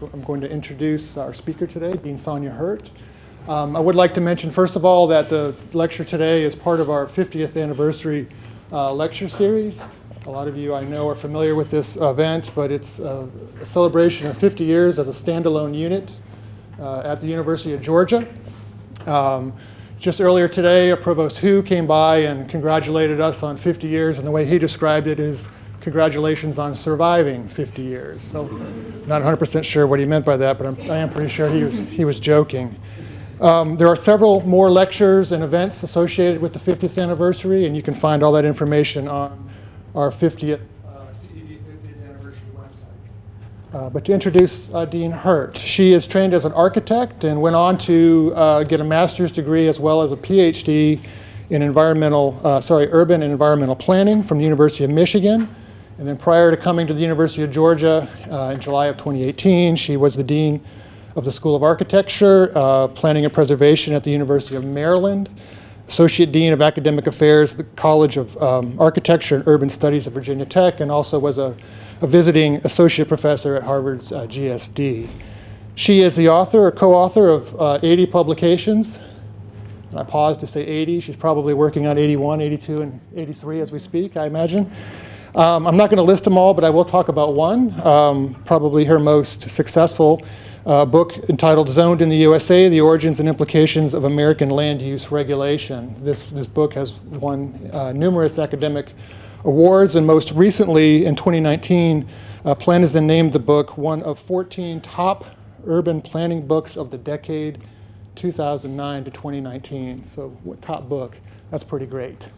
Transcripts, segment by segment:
I'm going to introduce our speaker today, Dean Sonia Hirt. I would like to mention, first of all, that the lecture today is part of our 50th anniversary lecture series. A lot of you, I know, are familiar with this event, but it's a celebration of 50 years as a standalone unit at the University of Georgia. Just earlier today, Provost Hughes came by and congratulated us on 50 years, and the way he described it is congratulations on surviving 50 years. So not 100% sure what he meant by that, but I am pretty sure he was joking. There are several more lectures and events associated with the 50th anniversary, and you can find all that information on our 50th CED 50th anniversary website. But to introduce Dean Hirt, she is trained as an architect and went on to get a master's degree as well as a PhD in urban and environmental planning from the University of Michigan. And then prior to coming to the University of Georgia in July of 2018, she was the Dean of the School of Architecture, Planning and Preservation at the University of Maryland, Associate Dean of Academic Affairs, the College of Architecture and Urban Studies at Virginia Tech, and also was a visiting associate professor at Harvard's GSD. She is the author or co-author of 80 publications. And I paused to say 80. She's probably working on 81, 82, and 83 as we speak, I imagine. I'm not going to list them all, but I will talk about one, probably her most successful book entitled Zoned in the USA, The Origins and Implications of American Land Use Regulation. This book has won numerous academic awards, and most recently in 2019, Planizen named the book one of 14 top urban planning books of the decade 2009 to 2019. So what top book? That's pretty great.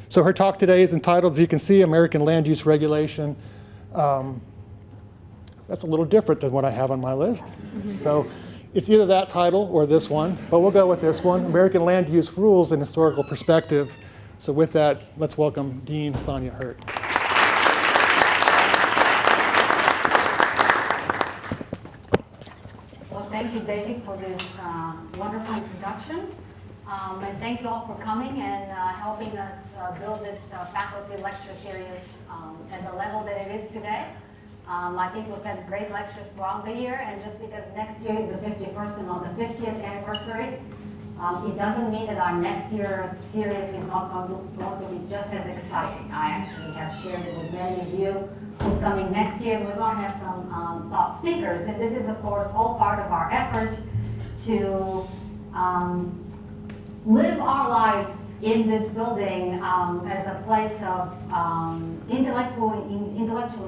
So her talk today is entitled, as you can see, American Land Use Regulation. That's a little different than what I have on my list. So it's either that title or this one, but we'll go with this one, American Land Use Rules and Historical Perspective. So with that, let's welcome Dean Sonia Hirt. Well, thank you, David, for this wonderful introduction. And thank you all for coming and helping us build this faculty lecture series at the level that it is today. I think we've had great lectures throughout the year, and just because next year is the 51st and not the 50th anniversary, it doesn't mean that our next year's series is not going to be just as exciting. I actually have shared it with many of you who's coming next year. We're going to have some top speakers, and this is, of course, all part of our effort to live our lives in this building as a place of intellectual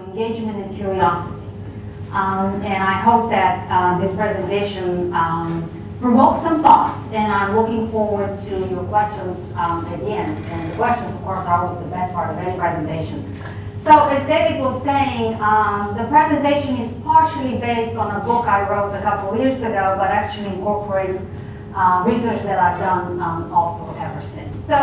engagement and curiosity. And I hope that this presentation provokes some thoughts, and I'm looking forward to your questions at the end. And the questions, of course, are always the best part of any presentation. So as David was saying, the presentation is partially based on a book I wrote a couple of years ago, but actually incorporates research that I've done also ever since. So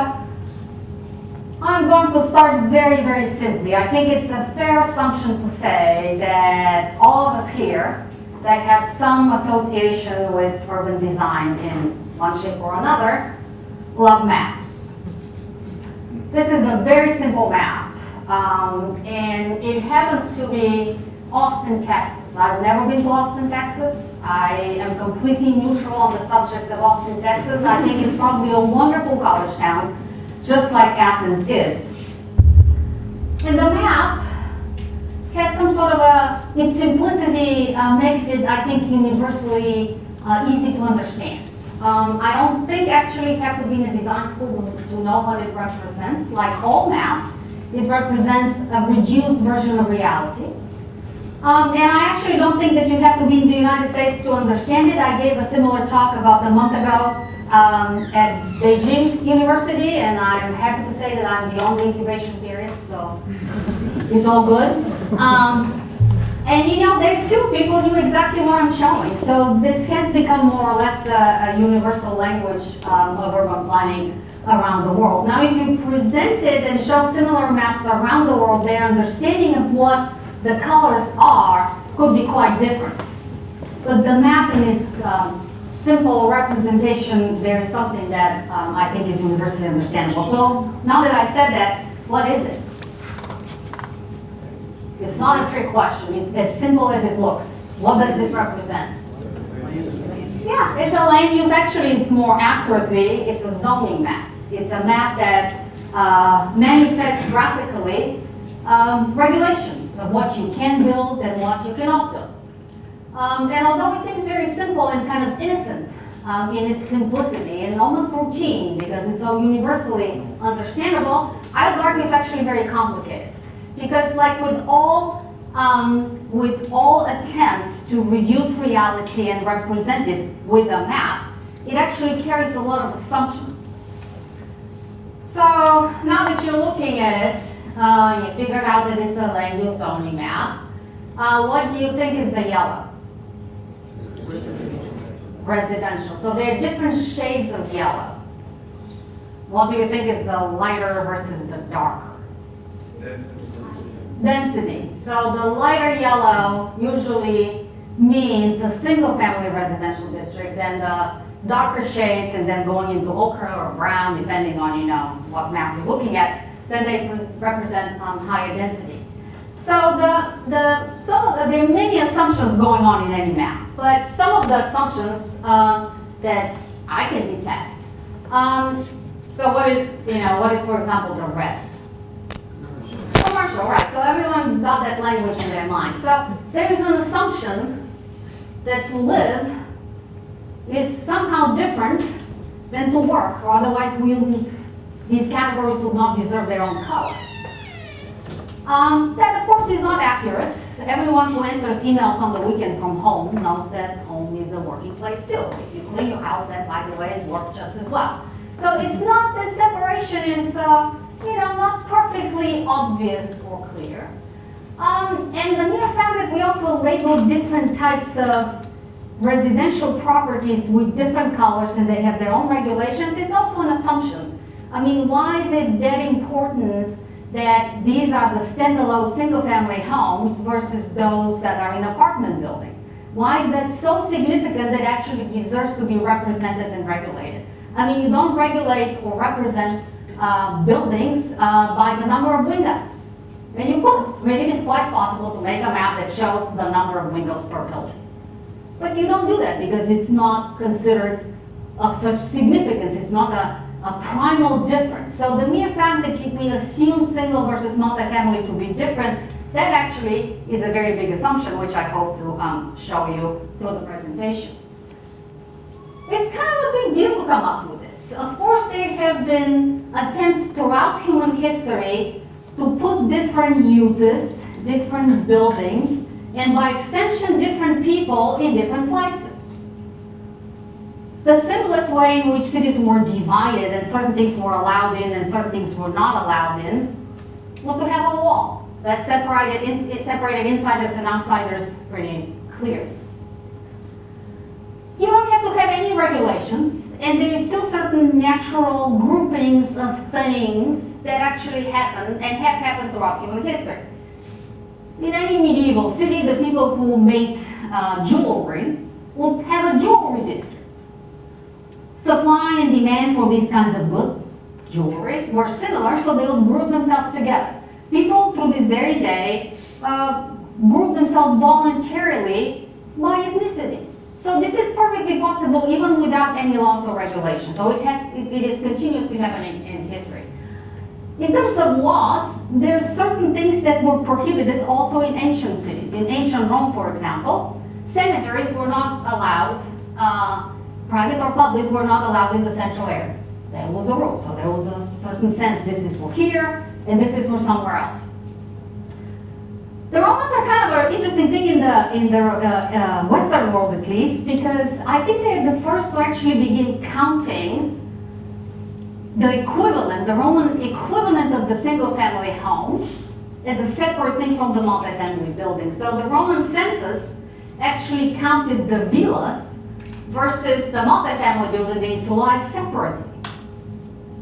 I'm going to start very, very simply. I think it's a fair assumption to say that all of us here that have some association with urban design in one shape or another love maps. This is a very simple map, and it happens to be Austin, Texas. I've never been to Austin, Texas. I am completely neutral on the subject of Austin, Texas. I think it's probably a wonderful college town, just like Athens is. And the map has some sort of its simplicity makes it, I think, universally easy to understand. I don't think actually you have to be in a design school to know what it represents. Like all maps, it represents a reduced version of reality. And I actually don't think that you have to be in the United States to understand it. I gave a similar talk about a month ago at Beijing University, and I'm happy to say that I'm beyond the incubation period, so it's all good. And you know, there too, people knew exactly what I'm showing. So this has become more or less a universal language of urban planning around the world. Now, if you present it and show similar maps around the world, their understanding of what the colors are could be quite different. But the map in its simple representation, there is something that I think is universally understandable. So now that I said that, what is it? It's not a trick question. It's as simple as it looks. What does this represent? Yeah, it's a land use. Actually, it's more accurately, it's a zoning map. It's a map that manifests graphically regulations of what you can build and what you cannot build. And although it seems very simple and kind of innocent in its simplicity and almost routine because it's so universally understandable, I would argue it's actually very complicated. Because like with all attempts to reduce reality and represent it with a map, it actually carries a lot of assumptions. So now that you're looking at it, you figured out that it's a land use zoning map. What do you think is the yellow? Residential. So there are different shades of yellow. What do you think is the lighter versus the darker? Density. So the lighter yellow usually means a single-family residential district, and the darker shades, and then going into ochre or brown, depending on what map you're looking at, then they represent higher density. So there are many assumptions going on in any map, but some of the assumptions that I can detect. So what is for example the red? Commercial, right? So everyone got that language in their mind. So there is an assumption that to live is somehow different than to work, or otherwise these categories would not deserve their own color. That, of course, is not accurate. Everyone who answers emails on the weekend from home knows that home is a working place too. If you clean your house, that, by the way, is work just as well. So it's not the separation is, not perfectly obvious or clear. And the mere fact that we also label different types of residential properties with different colors and they have their own regulations is also an assumption. I mean, why is it that important that these are the standalone single-family homes versus those that are in apartment building? Why is that so significant that it actually deserves to be represented and regulated? I mean, you don't regulate or represent buildings by the number of windows. And you could. I mean, it is quite possible to make a map that shows the number of windows per building. But you don't do that because it's not considered of such significance. It's not a primal difference. So the mere fact that we assume single versus multifamily to be different, that actually is a very big assumption, which I hope to show you through the presentation. It's kind of a big deal to come up with this. Of course, there have been attempts throughout human history to put different uses, different buildings, and by extension, different people in different places. The simplest way in which cities were divided and certain things were allowed in and certain things were not allowed in was to have a wall that separated insiders and outsiders pretty clearly. You don't have to have any regulations, and there is still certain natural groupings of things that actually happen and have happened throughout human history. In any medieval city, the people who made jewelry would have a jewelry district. Supply and demand for these kinds of good jewelry were similar, so they would group themselves together. People, through this very day, group themselves voluntarily by ethnicity. So this is perfectly possible even without any laws or regulations. So it is continuously happening in history. In terms of laws, there are certain things that were prohibited also in ancient cities. In ancient Rome, for example, cemeteries were not allowed, private or public were not allowed in the central areas. That was a rule. So there was a certain sense, this is for here, and this is for somewhere else. The Romans are kind of an interesting thing in the Western world, at least, because I think they're the first to actually begin counting the equivalent, the Roman equivalent of the single-family home as a separate thing from the multifamily building. So the Roman census actually counted the villas versus the multifamily building insulae separately.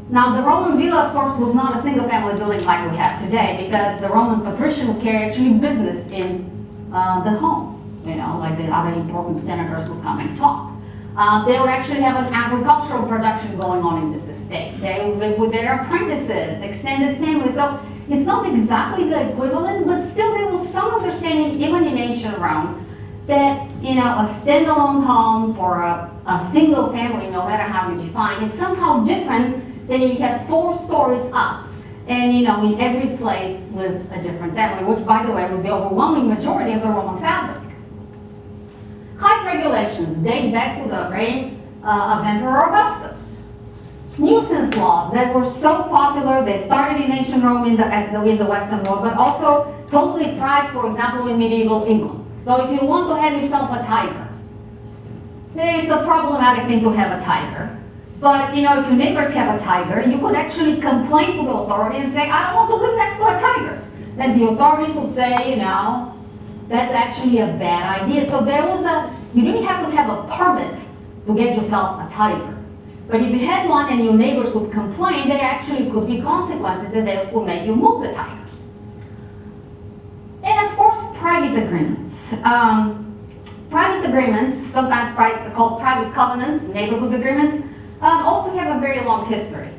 Now, the Roman villa, of course, was not a single-family building like we have today, because the Roman patrician would carry actually business in the home. Like the other important senators would come and talk. They would actually have an agricultural production going on in this estate. They would live with their apprentices, extended family. So It's not exactly the equivalent, but still there was some understanding, even in ancient Rome, that a standalone home for a single family, no matter how you define, is somehow different than if you have 4 stories up. And in every place lives a different family, which, by the way, was the overwhelming majority of the Roman fabric. Height regulations date back to the reign of Emperor Augustus. Nuisance laws that were so popular, they started in ancient Rome in the Western world, but also totally thrived, for example, in medieval England. So if you want to have yourself a tiger, it's a problematic thing to have a tiger. But if your neighbors have a tiger, you could actually complain to the authority and say, I don't want to live next to a tiger. And the authorities would say, that's actually a bad idea. So you didn't have to have a permit to get yourself a tiger. But if you had one and your neighbors would complain, there actually could be consequences and they would make you move the tiger. And of course, private agreements. Private agreements, sometimes called private covenants, neighborhood agreements, also have a very long history.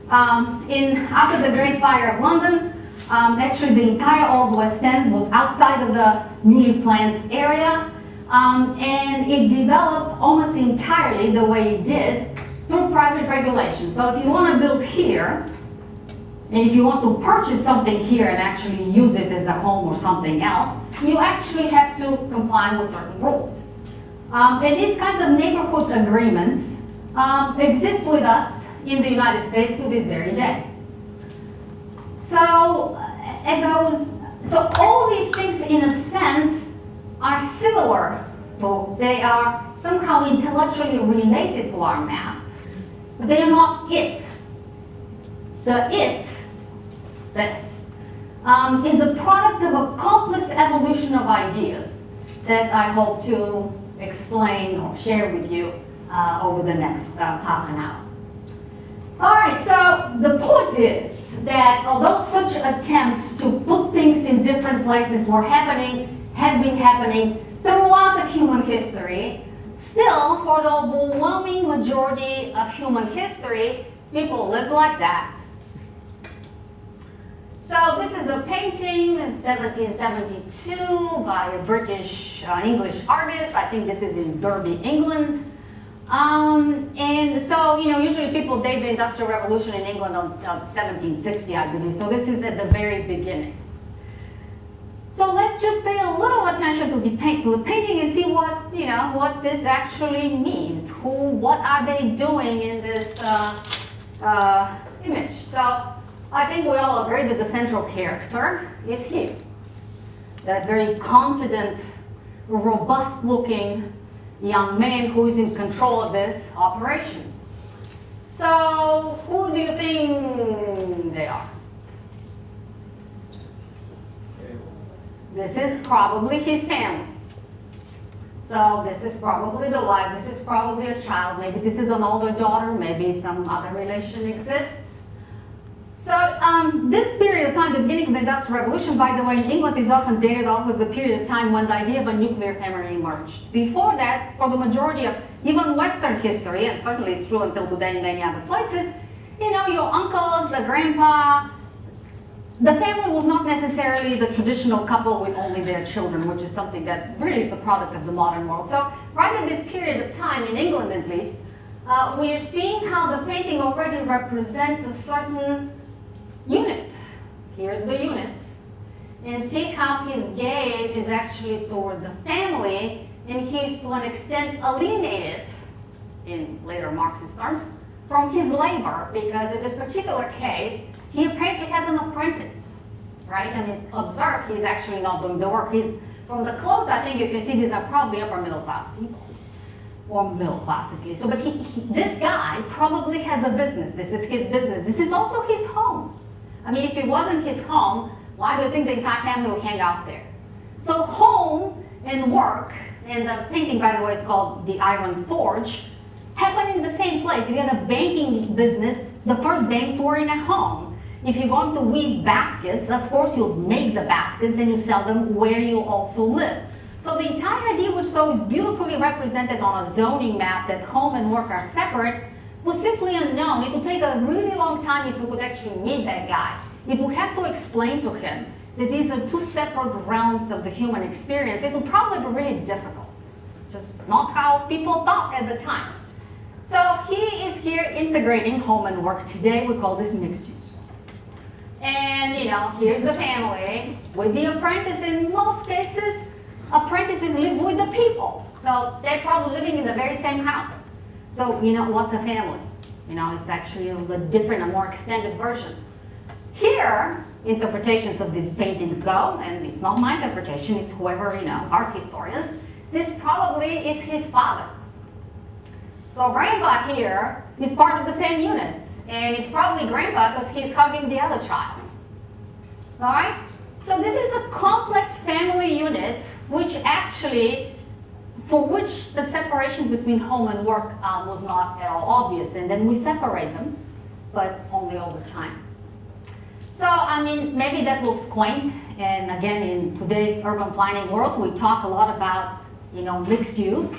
After the Great Fire of London, actually the entire Old West End was outside of the newly planned area, and it developed almost entirely the way it did through private regulation. So if you want to build here, and if you want to purchase something here and actually use it as a home or something else, you actually have to comply with certain rules. And these kinds of neighborhood agreements exist with us in the United States to this very day. So all these things in a sense are similar, they are somehow intellectually related to our map, but they are not it. This is a product of a complex evolution of ideas that I hope to explain or share with you over the next half an hour. All right, so the point is that although such attempts to put things in different places have been happening throughout the human history, still, for the overwhelming majority of human history, people lived like that. So this is a painting in 1772 by a British English artist. I think this is in Derby, England. And so, usually people date the Industrial Revolution in England on 1760, I believe. So this is at the very beginning. So let's just pay a little attention to the painting and see what this actually means. What are they doing in this image? So I think we all agree that the central character is here. That very confident, robust-looking young man who is in control of this operation. So who do you think they are? This is probably his family. So this is probably the wife, this is probably a child, maybe this is an older daughter, maybe some other relation exists. So this period of time, the beginning of the Industrial Revolution, by the way, in England is often dated off as the period of time when the idea of a nuclear family emerged. Before that, for the majority of even Western history, and certainly it's true until today in many other places, your uncles, the grandpa, the family was not necessarily the traditional couple with only their children, which is something that really is a product of the modern world. So right in this period of time, in England at least, we are seeing how the painting already represents a certain unit. Here's the unit. And see how his gaze is actually toward the family, and he's to an extent alienated, in later Marxist terms, from his labor, because in this particular case, he apparently has an apprentice, right? And it's observed he's actually not doing the work. From the clothes, I think you can see these are probably upper middle class people, or middle class at least. So, but this guy probably has a business. This is his business. This is also his home. I mean, if it wasn't his home, why do you think the entire family would hang out there? So home and work, and the painting, by the way, is called The Iron Forge, happen in the same place. If you had a banking business, the first banks were in a home. If you're going to weave baskets, of course you'll make the baskets and you sell them where you also live. So the entire idea, which so is beautifully represented on a zoning map that home and work are separate, was simply unknown. It would take a really long time if you could actually meet that guy. If we have to explain to him that these are two separate realms of the human experience, it would probably be really difficult. Just not how people thought at the time. So he is here integrating home and work. Today we call this mixed use. And here's the family with the apprentice. In most cases, apprentices live with the people. So they're probably living in the very same house. So what's a family? It's actually a different, a more extended version. Here, interpretations of these paintings go, and it's not my interpretation, it's whoever, art historians. This probably is his father. So grandpa here is part of the same unit, and it's probably grandpa because he's hugging the other child. All right? So this is a complex family unit for which the separation between home and work was not at all obvious, and then we separate them, but only over time. So, maybe that looks quaint, and again, in today's urban planning world, we talk a lot about, mixed use,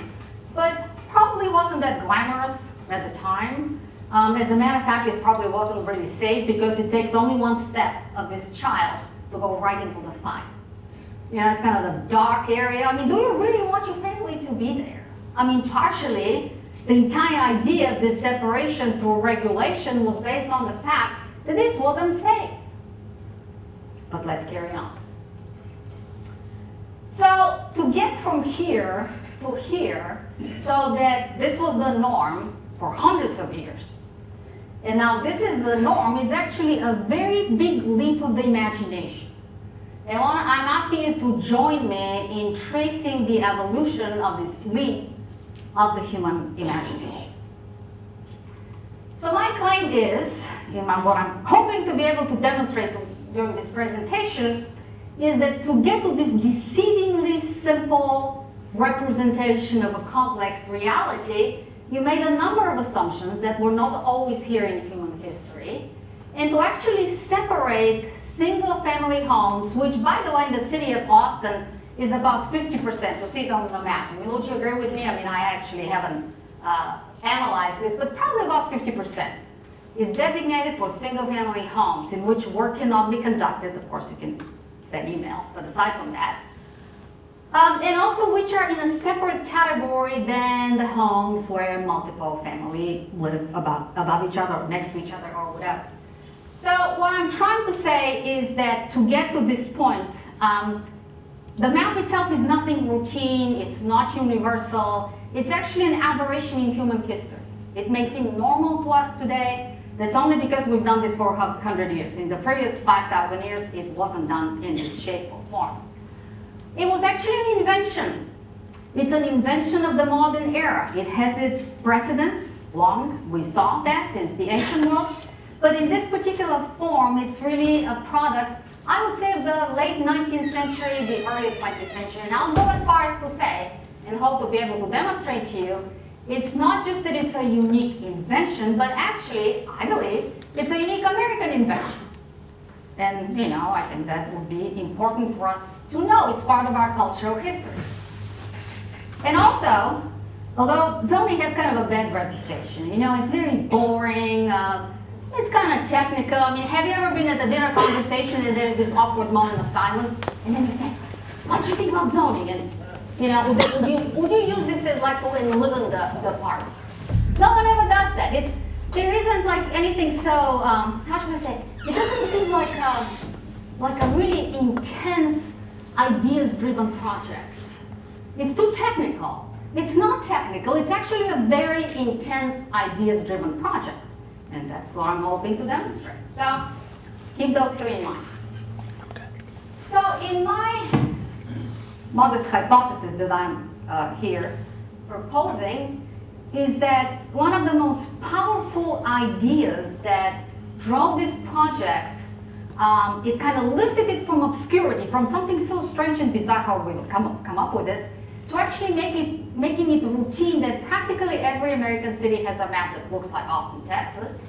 but probably wasn't that glamorous at the time. As a matter of fact, it probably wasn't really safe because it takes only one step of this child to go right into the fire. It's kind of a dark area. Do you really want your family to be there? Partially, the entire idea of this separation through regulation was based on the fact that this wasn't safe. But let's carry on. So to get from here to here, so that this was the norm for hundreds of years, and now this is the norm, is actually a very big leap of the imagination. And I'm asking you to join me in tracing the evolution of this leap of the human imagination. So my claim is, what I'm hoping to be able to demonstrate during this presentation, is that to get to this deceivingly simple representation of a complex reality, you made a number of assumptions that were not always here in human history, and to actually separate single-family homes, which, by the way, in the city of Austin is about 50%. You see it on the map. Would you agree with me? I actually haven't analyzed this, but probably about 50% is designated for single-family homes in which work cannot be conducted. Of course, you can send emails, but aside from that. And also which are in a separate category than the homes where multiple families live above each other, or next to each other, or whatever. So what I'm trying to say is that to get to this point, the map itself is nothing routine, it's not universal, it's actually an aberration in human history. It may seem normal to us today. That's only because we've done this for 100 years. In the previous 5,000 years, it wasn't done in this shape or form. It was actually an invention. It's an invention of the modern era. It has its precedents, long. We saw that since the ancient world. But in this particular form, it's really a product, I would say, of the late 19th century, the early 20th century. And I'll go as far as to say, and hope to be able to demonstrate to you, it's not just that it's a unique invention, but actually, I believe, it's a unique American invention. And, I think that would be important for us to know. It's part of our cultural history. And also, although zoning has kind of a bad reputation, it's very boring, it's kind of technical. Have you ever been at a dinner conversation and there's this awkward moment of silence, and then you say, what do you think about zoning? And would you use this as like to live in the park? No one ever does that. There isn't like anything so, how should I say, it doesn't seem like a really intense, ideas-driven project. It's too technical. It's not technical, it's actually a very intense, ideas-driven project. And that's what I'm hoping to demonstrate. So keep those three in mind. So in my modest hypothesis that I'm here proposing is that one of the most powerful ideas that drove this project, it kind of lifted it from obscurity, from something so strange and bizarre how we would come up with this, to actually making it routine that practically every American city has a map that looks like Austin, Texas.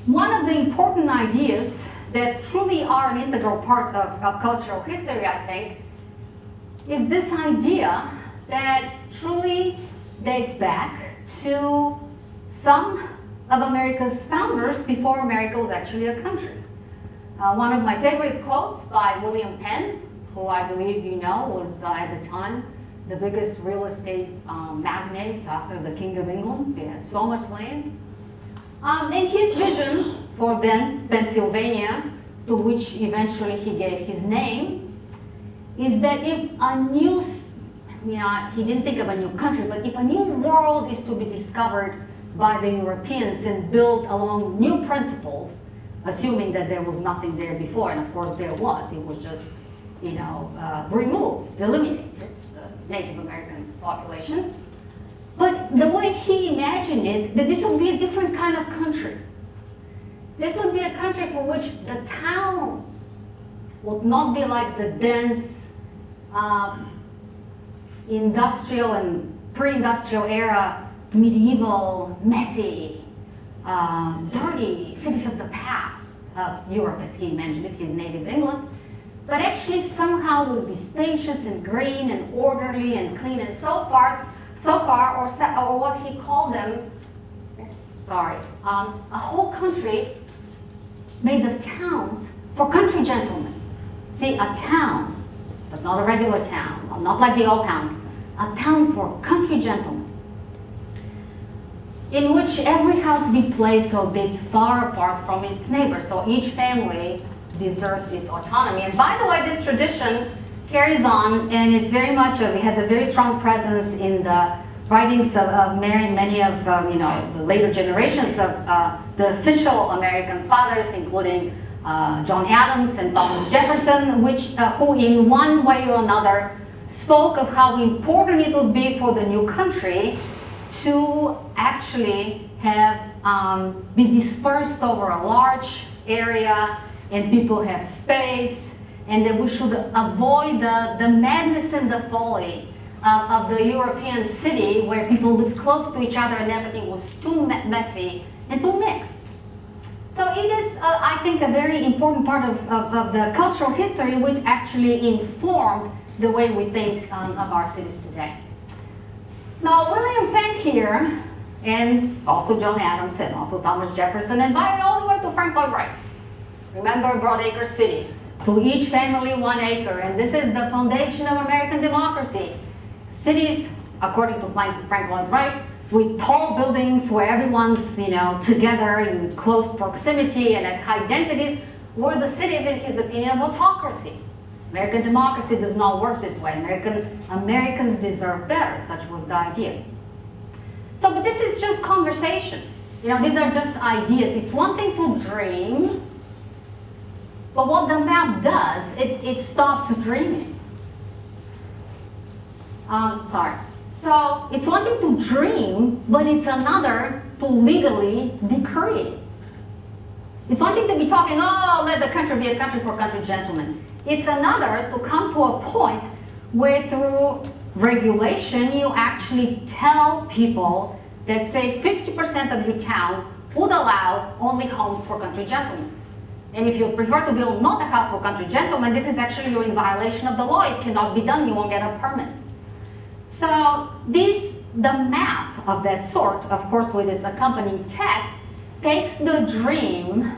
One of the important ideas that truly are an integral part of cultural history, I think, is this idea that truly dates back to some of America's founders before America was actually a country. One of my favorite quotes by William Penn, who I believe you know was at the time the biggest real estate magnate after the King of England. They had so much land. And his vision for then Pennsylvania, to which eventually he gave his name, is that if a new, he didn't think of a new country, but if a new world is to be discovered by the Europeans and built along new principles, assuming that there was nothing there before, and of course there was, it was just, removed, eliminated, the Native American population. But the way he imagined it, that this would be a different kind of country. This would be a country for which the towns would not be like the dense industrial and pre-industrial era, medieval, messy, dirty cities of the past of Europe, as he imagined it, his native England, but actually somehow would be spacious and green and orderly and clean and so far, or what he called them, a whole country made of towns for country gentlemen. See, a town, but not a regular town, not like the old towns, a town for country gentlemen, in which every house be placed so that it's far apart from its neighbors, so each family deserves its autonomy. And by the way, this tradition carries on, and it's very much it has a very strong presence in the writings of many of the later generations of the official American fathers, including John Adams and Thomas Jefferson, who in one way or another spoke of how important it would be for the new country to actually have be dispersed over a large area and people have space, and that we should avoid the madness and the folly of the European city where people lived close to each other and everything was too messy and too mixed. So it is, I think, a very important part of the cultural history which actually informed the way we think of our cities today. Now, William Penn here, and also John Adams, and also Thomas Jefferson, and by all the way to Frankfort, right? Remember Broadacre City, to each family 1 acre, and this is the foundation of American democracy. Cities, according to Frank Lloyd Wright, with tall buildings where everyone's together in close proximity and at high densities, were the cities, in his opinion, of autocracy. American democracy does not work this way. Americans deserve better, such was the idea. So, but this is just conversation. These are just ideas. It's one thing to dream, but what the map does, it stops dreaming. So it's one thing to dream, but it's another to legally decree. It's one thing to be talking, oh, let the country be a country for country gentlemen. It's another to come to a point where through regulation you actually tell people that say 50% of your town would allow only homes for country gentlemen. And if you prefer to build not a house for country gentlemen, this is actually you're in violation of the law. It cannot be done. You won't get a permit. So the map of that sort, of course with its accompanying text, takes the dream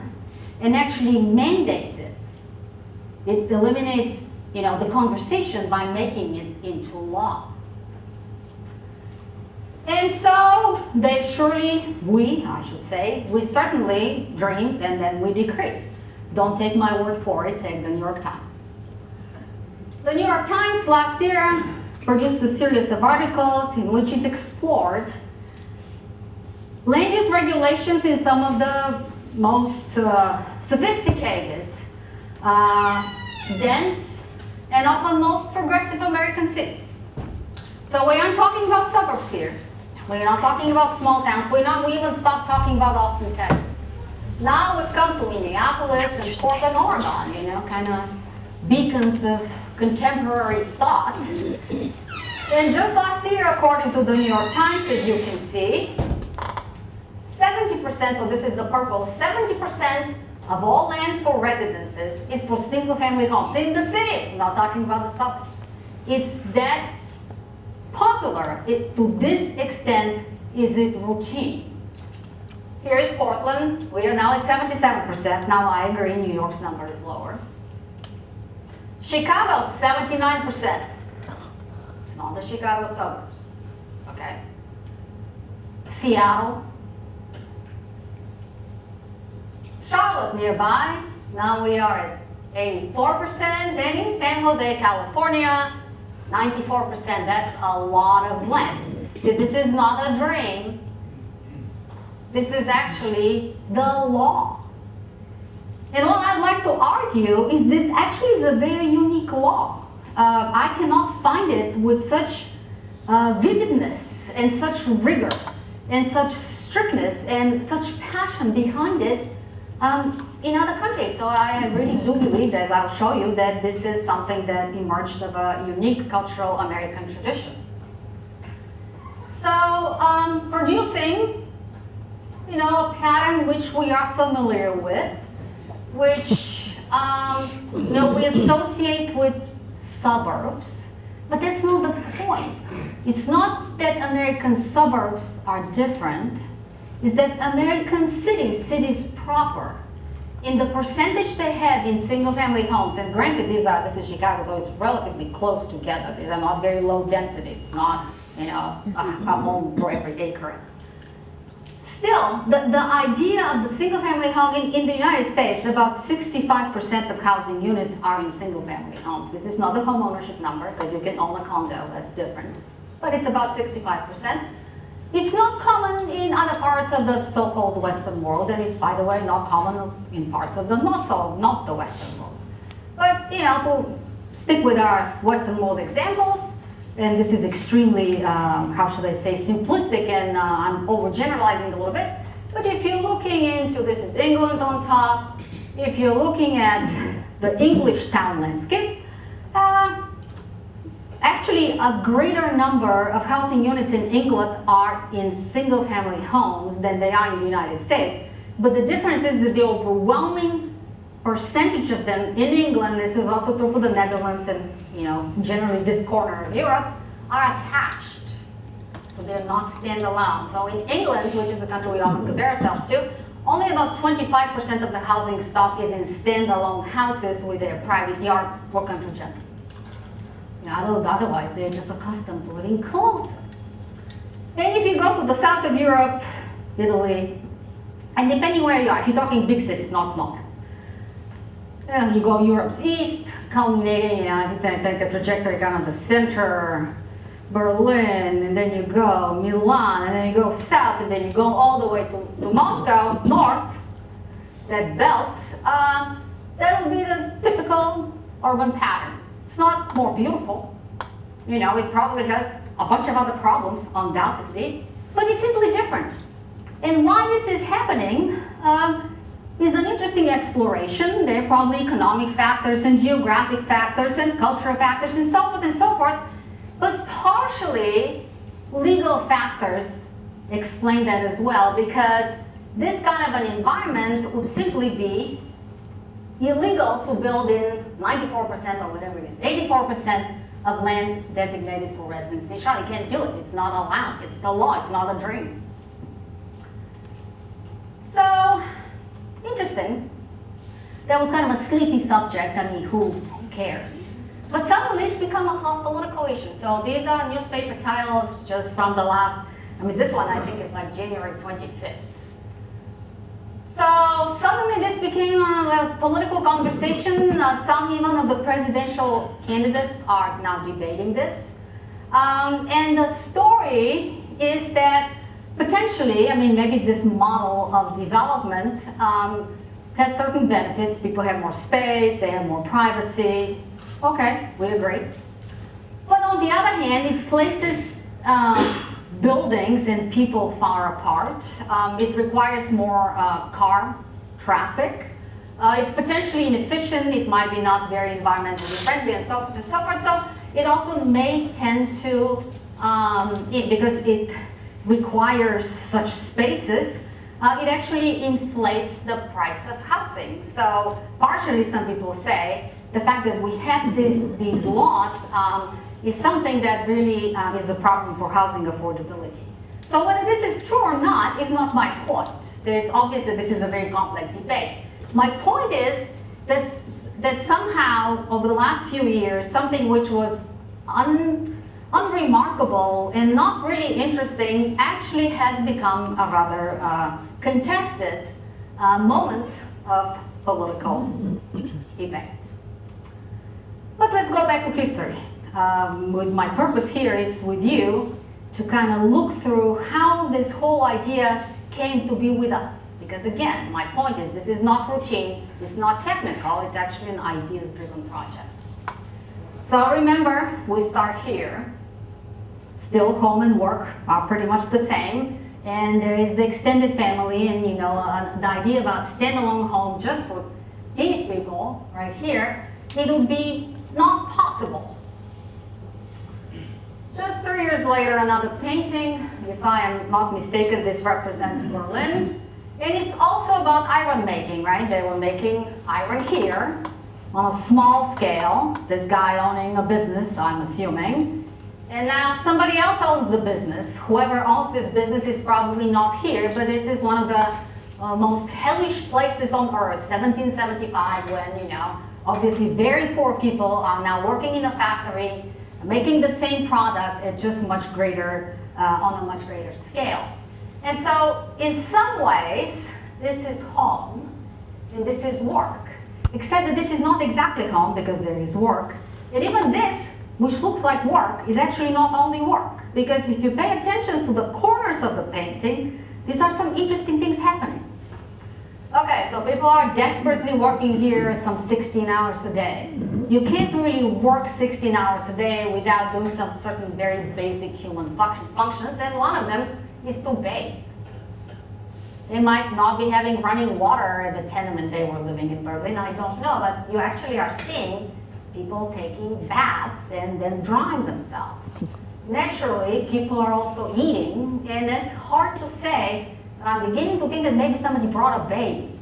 and actually mandates it. It eliminates the conversation by making it into law. And so we certainly dreamed and then we decreed. Don't take my word for it, take the New York Times. The New York Times last year produced a series of articles in which it explored land use regulations in some of the most sophisticated, dense, and often most progressive American cities. So we aren't talking about suburbs here. We're not talking about small towns. We even stopped talking about Austin, Texas. Now we've come to Minneapolis and Portland, Oregon, kind of beacons of contemporary thought. And just last year, according to the New York Times, as you can see, 70%, so this is the purple, 70% of all land for residences is for single-family homes in the city. I'm not talking about the suburbs. It's that popular. To this extent is it routine. Here is Portland. We are now at 77%. Now I agree, New York's number is lower. Chicago, 79%. It's not the Chicago suburbs, okay? Seattle. Charlotte nearby. Now we are at 84%. Then in San Jose, California, 94%. That's a lot of land. See, this is not a dream. This is actually the law. And what I'd like to argue is that actually is a very unique law. I cannot find it with such vividness and such rigor and such strictness and such passion behind it in other countries. So I really do believe, as I'll show you, that this is something that emerged of a unique cultural American tradition. So producing, you know, a pattern which we are familiar with, which you know, we associate with suburbs, but that's not the point. It's not that American suburbs are different, it's that American cities proper, in the percentage they have in single-family homes, and granted this is Chicago, so it's relatively close together. These are not very low density. It's not, you know, a home for every acre. Still, the idea of the single-family home in the United States, about 65% of housing units are in single-family homes. This is not the home ownership number, because you can own a condo, that's different. But it's about 65%. It's not common in other parts of the so-called Western world, and it's, by the way, not common in parts of the not the Western world. But, you know, to stick with our Western world examples, and this is extremely, how should I say, simplistic, and I'm overgeneralizing a little bit. But if you're looking into, this is England on top, if you're looking at the English town landscape, actually a greater number of housing units in England are in single-family homes than they are in the United States. But the difference is that the overwhelming percentage of them in England, this is also true for the Netherlands and, you know, generally this corner of Europe, are attached. So they're not standalone. So in England, which is a country we often compare ourselves to, only about 25% of the housing stock is in standalone houses with their private yard for country gentry. You know, otherwise, they're just accustomed to living closer. And if you go to the south of Europe, Italy, and depending where you are, if you're talking big cities, not small towns, and you go Europe's east, culminating, you know, if you take a trajectory kind of the center, Berlin, and then you go Milan, and then you go south, and then you go all the way to Moscow, north, that belt, that will be the typical urban pattern. It's not more beautiful. You know, it probably has a bunch of other problems, undoubtedly, but it's simply different. And why this is happening is an interesting exploration. There are probably economic factors and geographic factors and cultural factors and so forth and so forth. But partially, legal factors explain that as well, because this kind of an environment would simply be illegal to build in 94% or whatever it is, 84% of land designated for residency. You can't do it. It's not allowed. It's the law. It's not a dream. So, interesting. That was kind of a sleepy subject. I mean, who cares? But suddenly it's become a hot political issue. So these are newspaper titles just from the last, I mean, this one I think is like January 25th. So suddenly this became a political conversation. Some even of the presidential candidates are now debating this. And the story is that potentially, I mean, maybe this model of development has certain benefits. People have more space, they have more privacy. Okay, we agree. But on the other hand, it places buildings and people far apart. It requires more car traffic. It's potentially inefficient. It might be not very environmentally friendly and so forth and so forth. So it also may tend to, because it requires such spaces, it actually inflates the price of housing. So partially some people say the fact that we have these laws is something that really is a problem for housing affordability. So whether this is true or not is not my point. There's obviously, this is a very complex debate. My point is that somehow over the last few years, something which was unremarkable and not really interesting actually has become a rather contested moment of political event. But let's go back to history. My purpose here is with you to kind of look through how this whole idea came to be with us. Because again, my point is this is not routine, it's not technical, it's actually an ideas-driven project. So remember, we start here. Still, home and work are pretty much the same. And there is the extended family, and you know, the idea about standalone home just for these people right here, it would be not possible. Just 3 years later, another painting. If I am not mistaken, this represents Berlin. And it's also about iron making, right? They were making iron here on a small scale. This guy owning a business, I'm assuming. And now somebody else owns the business. Whoever owns this business is probably not here, but this is one of the most hellish places on earth, 1775, when, you know, obviously very poor people are now working in a factory, making the same product at just much greater, on a much greater scale. And so in some ways, this is home and this is work, except that this is not exactly home because there is work. And even this, which looks like work, is actually not only work, because if you pay attention to the corners of the painting, these are some interesting things happening. Okay, so people are desperately working here some 16 hours a day. You can't really work 16 hours a day without doing some certain very basic human functions, and one of them is to bathe. They might not be having running water at the tenement they were living in Berlin, I don't know, but you actually are seeing people taking baths and then drying themselves. Naturally, people are also eating, and it's hard to say, but I'm beginning to think that maybe somebody brought a baby,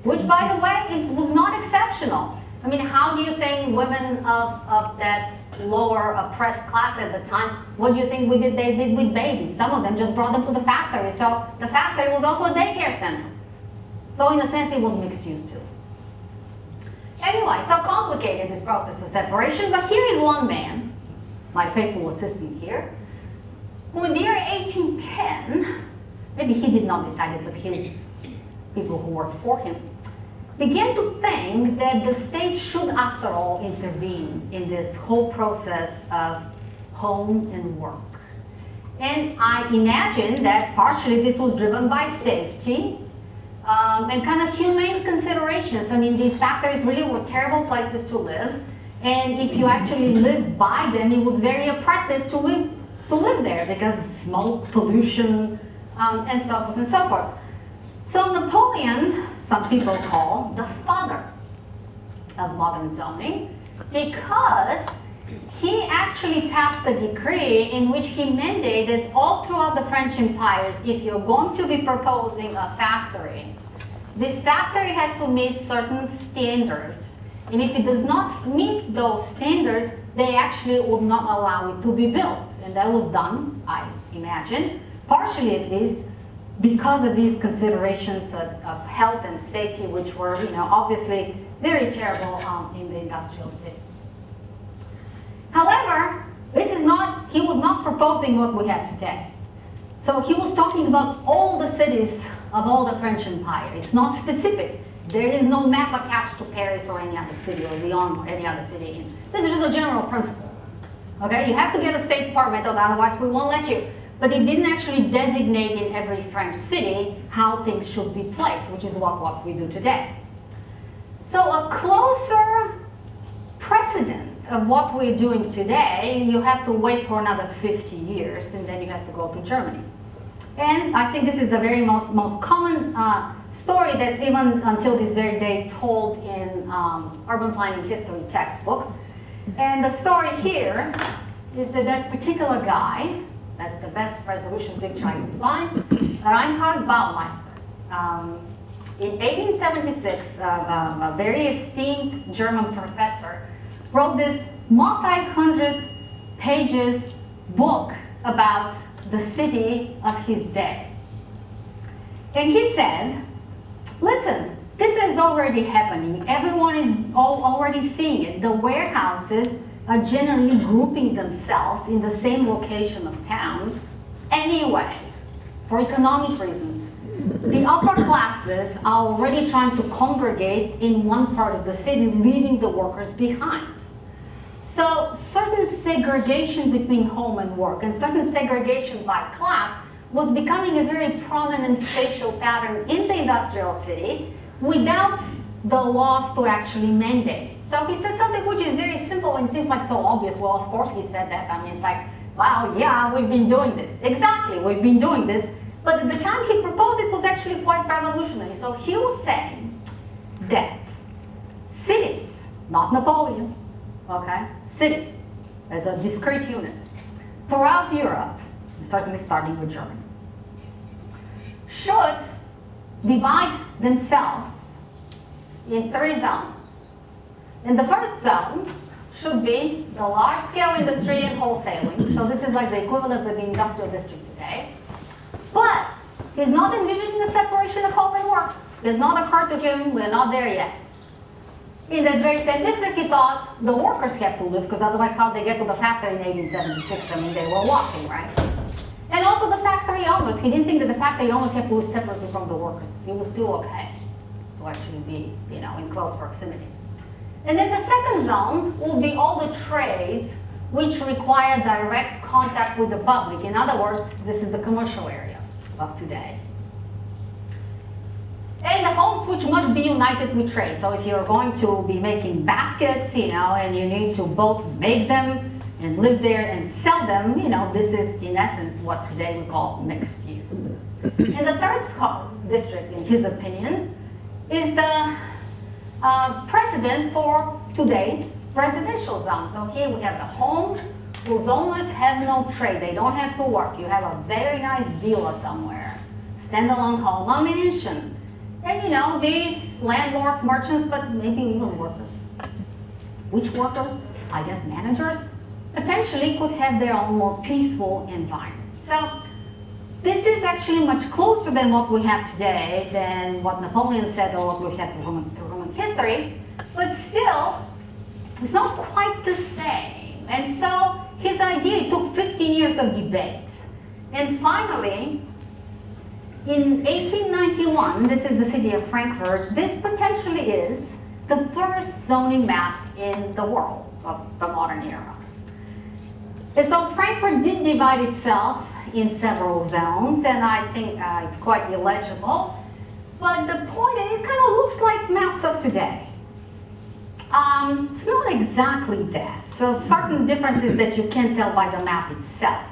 which, by the way, was not exceptional. I mean, how do you think women of that lower oppressed class at the time, what do you think they did with babies? Some of them just brought them to the factory. So the factory was also a daycare center. So in a sense, it was mixed use too. Anyway, so complicated, this process of separation, but here is one man, my faithful assistant here, who in the year 1810, maybe he did not decide it, but his people who worked for him, began to think that the state should, after all, intervene in this whole process of home and work. And I imagine that partially this was driven by safety, and kind of humane considerations. I mean, these factories really were terrible places to live, and if you actually lived by them, it was very oppressive to live there because smoke, pollution, and so forth and so forth. So Napoleon, some people call the father of modern zoning, because he actually passed a decree in which he mandated all throughout the French empires, if you're going to be proposing a factory, this factory has to meet certain standards. And if it does not meet those standards, they actually would not allow it to be built. And that was done, I imagine, partially at least, because of these considerations of health and safety, which were, you know, obviously very terrible in the industrial city. However, he was not proposing what we have today. So he was talking about all the cities of all the French Empire. It's not specific. There is no map attached to Paris or any other city or Lyon or any other city. This is just a general principle. Okay, you have to get a state permit, otherwise we won't let you. But it didn't actually designate in every French city how things should be placed, which is what we do today. So a closer precedent of what we're doing today, you have to wait for another 50 years, and then you have to go to Germany. And I think this is the very most common story that's even until this very day told in urban planning history textbooks. And the story here is that that particular guy, that's the best resolution picture I can find, Reinhard Baumeister. In 1876, a very esteemed German professor wrote this multi-hundred pages book about the city of his day. And he said, listen, this is already happening. Everyone is already seeing it. The warehouses are generally grouping themselves in the same location of town anyway, for economic reasons. The upper classes are already trying to congregate in one part of the city, leaving the workers behind. So certain segregation between home and work and certain segregation by class was becoming a very prominent spatial pattern in the industrial city without the laws to actually mandate it. So he said something which is very simple and seems like so obvious. Well, of course he said that. I mean, it's like, wow, yeah, we've been doing this. Exactly, we've been doing this. But at the time he proposed it was actually quite revolutionary. So he was saying that cities, not Napoleon, okay, cities as a discrete unit throughout Europe, certainly starting with Germany, should divide themselves in 3 zones. And the first zone should be the large-scale industry and wholesaling. So this is like the equivalent of the industrial district today. But he's not envisioning a separation of home and work. Does not occur to him, we're not there yet. In that very same district, he thought the workers have to live, because otherwise how'd they get to the factory in 1876? I mean, they were walking, right? And also the factory owners. He didn't think that the factory owners have to live separately from the workers. It was still okay to actually be, in close proximity. And then the second zone will be all the trades which require direct contact with the public. In other words, this is the commercial area of today. And the homes which must be united with trade. So if you're going to be making baskets, and you need to both make them and live there and sell them, this is in essence what today we call mixed use. And the third district, in his opinion, is the precedent for today's residential zone. So here we have the homes whose owners have no trade. They don't have to work. You have a very nice villa somewhere, standalone home, a mansion. And these landlords, merchants, but maybe even workers. Which workers? I guess managers, potentially could have their own more peaceful environment. So this is actually much closer than what we have today, than what Napoleon said or what we had through Roman history, but still, it's not quite the same. And so his idea took 15 years of debate. And finally, in 1891, this is the city of Frankfort, this potentially is the first zoning map in the world of the modern era. And so Frankfort did divide itself in several zones, and I think it's quite illegible. But the point is, it kind of looks like maps of today. It's not exactly that. So certain differences that you can tell by the map itself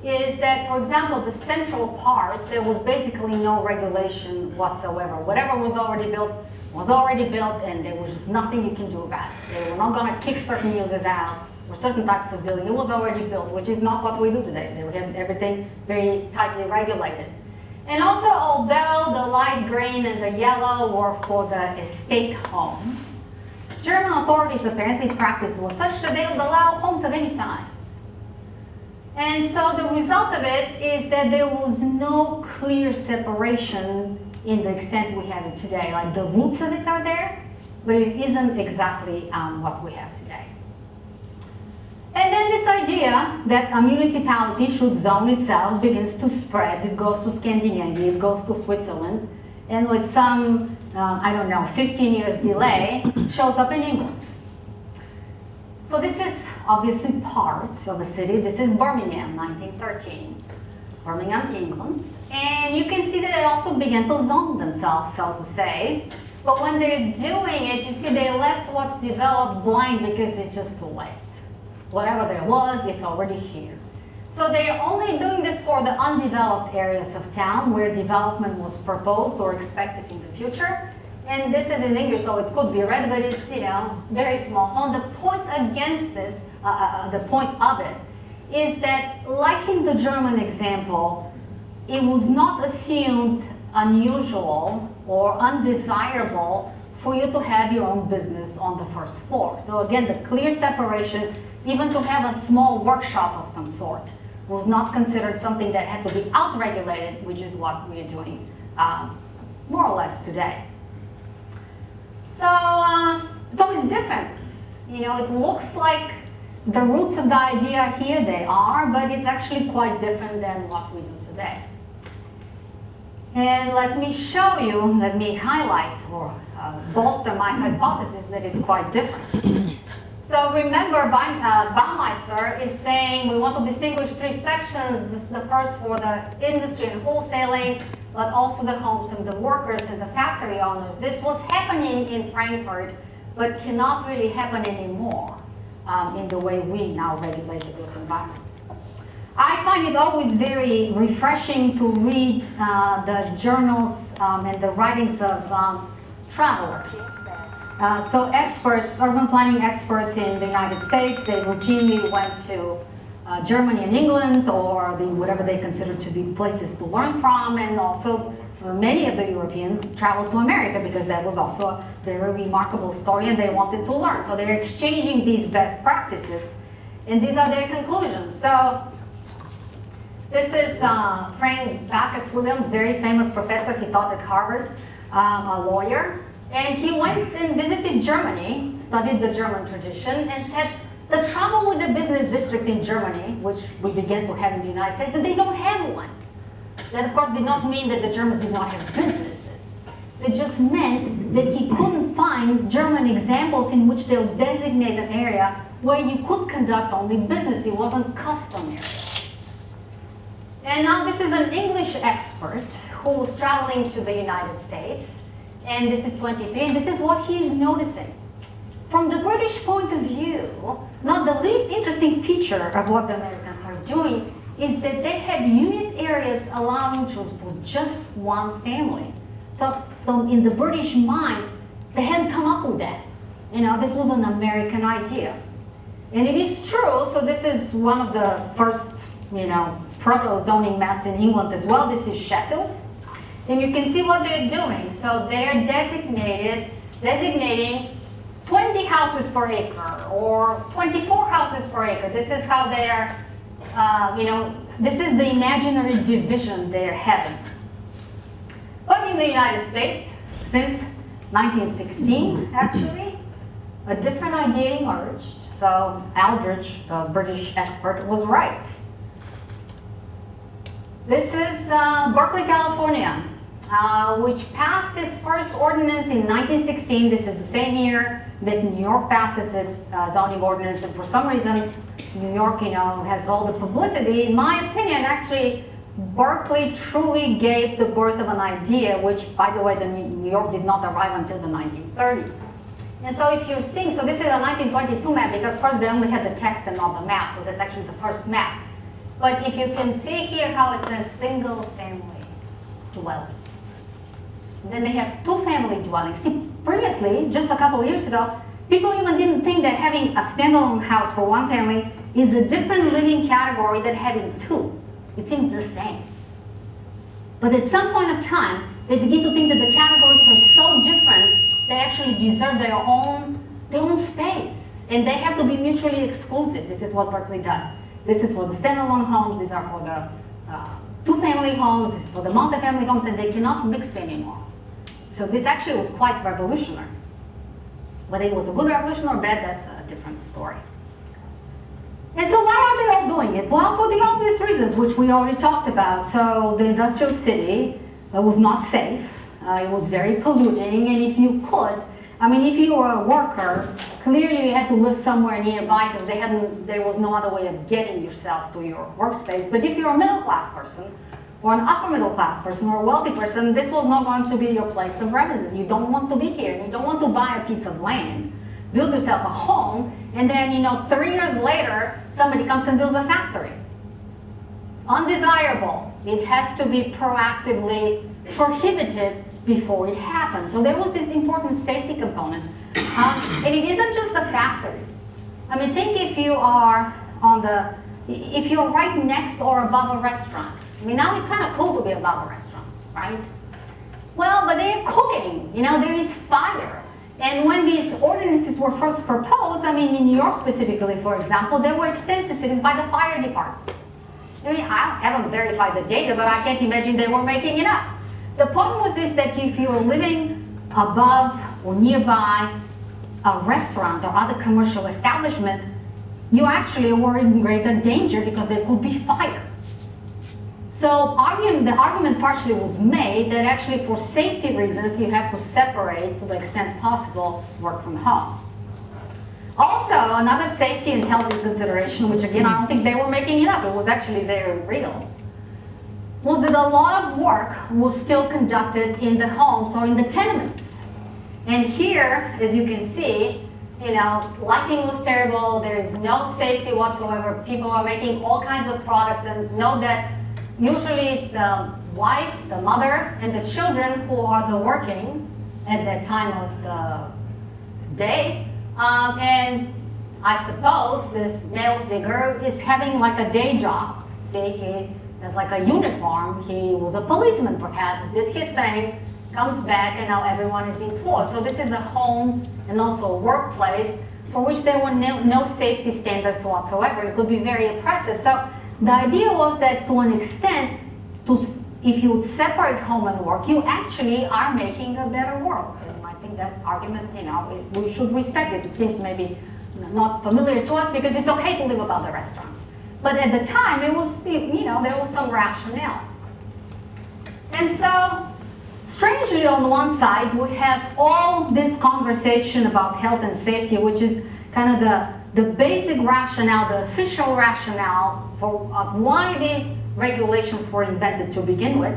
is that, for example, the central parts, there was basically no regulation whatsoever. Whatever was already built, and there was just nothing you can do about it. They were not going to kick certain uses out or certain types of building. It was already built, which is not what we do today. We have everything very tightly regulated. And also, although the light green and the yellow were for the estate homes, German authorities apparently practice was such that they would allow homes of any size. And so the result of it is that there was no clear separation in the extent we have it today. Like the roots of it are there, but it isn't exactly what we have today. And then this idea that a municipality should zone itself begins to spread. It goes to Scandinavia, it goes to Switzerland, and with some, 15 years delay, shows up in England. So this is obviously parts of the city. This is Birmingham, 1913. Birmingham, England. And you can see that they also began to zone themselves, so to say. But when they're doing it, you see they left what's developed blind because it's just too late. Whatever there was, it's already here. So they're only doing this for the undeveloped areas of town where development was proposed or expected in the future. And this is in English, so it could be read, but it's, very small. And the point against this, the point of it, is that, like in the German example, it was not assumed unusual or undesirable for you to have your own business on the first floor. So again, the clear separation, even to have a small workshop of some sort, was not considered something that had to be out-regulated, which is what we are doing more or less today. So it's different. You know, it looks like the roots of the idea here they are, but it's actually quite different than what we do today. And let me show you, let me highlight or bolster my hypothesis that it's quite different. So remember, Baumeister is saying we want to distinguish three sections. This is the first for the industry and wholesaling, but also the homes and the workers and the factory owners. This was happening in Frankfort, but cannot really happen anymore in the way we now regulate the built environment. I find it always very refreshing to read the journals and the writings of travelers. So experts, urban planning experts in the United States, they routinely went to Germany and England, or whatever they consider to be places to learn from, and also many of the Europeans traveled to America because that was also a very remarkable story and they wanted to learn. So they're exchanging these best practices, and these are their conclusions. So this is Frank Bacchus Williams, very famous professor. He taught at Harvard, a lawyer. And he went and visited Germany, studied the German tradition, and said the trouble with the business district in Germany, which we began to have in the United States, that they don't have one. That, of course, did not mean that the Germans did not have businesses. It just meant that he couldn't find German examples in which they would designate an area where you could conduct only business. It wasn't customary. And now this is an English expert who was traveling to the United States. And this is 23, and this is what he's noticing. From the British point of view, not the least interesting feature of what the Americans are doing is that they have unit areas allowing for just one family. So in the British mind, they hadn't come up with that. You know, this was an American idea. And it is true, so this is one of the first, you know, proto-zoning maps in England as well. This is Sheffield. And you can see what they're doing. So they're designating 20 houses per acre or 24 houses per acre. This is how they're, you know, this is the imaginary division they're having. But in the United States, since 1916, actually, a different idea emerged. So Aldrich, the British expert, was right. This is Berkeley, California. Which passed its first ordinance in 1916. This is the same year that New York passes its zoning ordinance, and for some reason, New York, you know, has all the publicity. In my opinion, actually, Berkeley truly gave the birth of an idea, which, by the way, New York did not arrive until the 1930s. And so if you're seeing, so this is a 1922 map, because first they only had the text and not the map, so that's actually the first map. But if you can see here how it says single-family dwelling. Then they have two-family dwellings. See, previously, just a couple of years ago, people even didn't think that having a standalone house for one family is a different living category than having two. It seemed the same. But at some point of time, they begin to think that the categories are so different, they actually deserve their own space. And they have to be mutually exclusive. This is what Berkeley does. This is for the standalone homes. These are for the two-family homes. This is for the multifamily homes, and they cannot mix anymore. So this actually was quite revolutionary. Whether it was a good revolution or bad, that's a different story. And so why are they all doing it? Well, for the obvious reasons, which we already talked about. So the industrial city was not safe. It was very polluting, and if you could, I mean, if you were a worker, clearly you had to live somewhere nearby because there was no other way of getting yourself to your workspace. But if you're a middle-class person, or an upper middle class person, or a wealthy person, this was not going to be your place of residence. You don't want to be here. You don't want to buy a piece of land, build yourself a home, and then, you know, 3 years later, somebody comes and builds a factory. Undesirable. It has to be proactively prohibited before it happens. So there was this important safety component. And it isn't just the factories. I mean, think if you are if you're right next or above a restaurant. I mean, now it's kind of cool to be above a restaurant, right? Well, but they're cooking, you know, there is fire. And when these ordinances were first proposed, I mean, in New York specifically, for example, there were extensive cities by the fire department. I mean, I haven't verified the data, but I can't imagine they were making it up. the point was is that if you were living above or nearby a restaurant or other commercial establishment, you actually were in greater danger because there could be fire. So the argument partially was made that actually for safety reasons, you have to separate, to the extent possible, work from home. Also, another safety and health consideration, which again, I don't think they were making it up, it was actually very real, was that a lot of work was still conducted in the homes or in the tenements. And here, as you can see, lighting was terrible, there is no safety whatsoever, people are making all kinds of products, and know that usually it's the wife, the mother, and the children who are the working at that time of the day. And I suppose this male figure is having like a day job. See, he has like a uniform, he was a policeman perhaps, did his thing, comes back, and now everyone is employed. So this is a home and also a workplace for which there were no safety standards whatsoever. It could be very oppressive. So the idea was that to an extent, if you separate home and work, you actually are making a better world. And I think that argument, we should respect it. It seems maybe not familiar to us because it's okay to live above the restaurant. But at the time, it was, there was some rationale. And so, strangely, on the one side, we have all this conversation about health and safety, which is kind of the basic rationale, the official rationale of why these regulations were invented to begin with.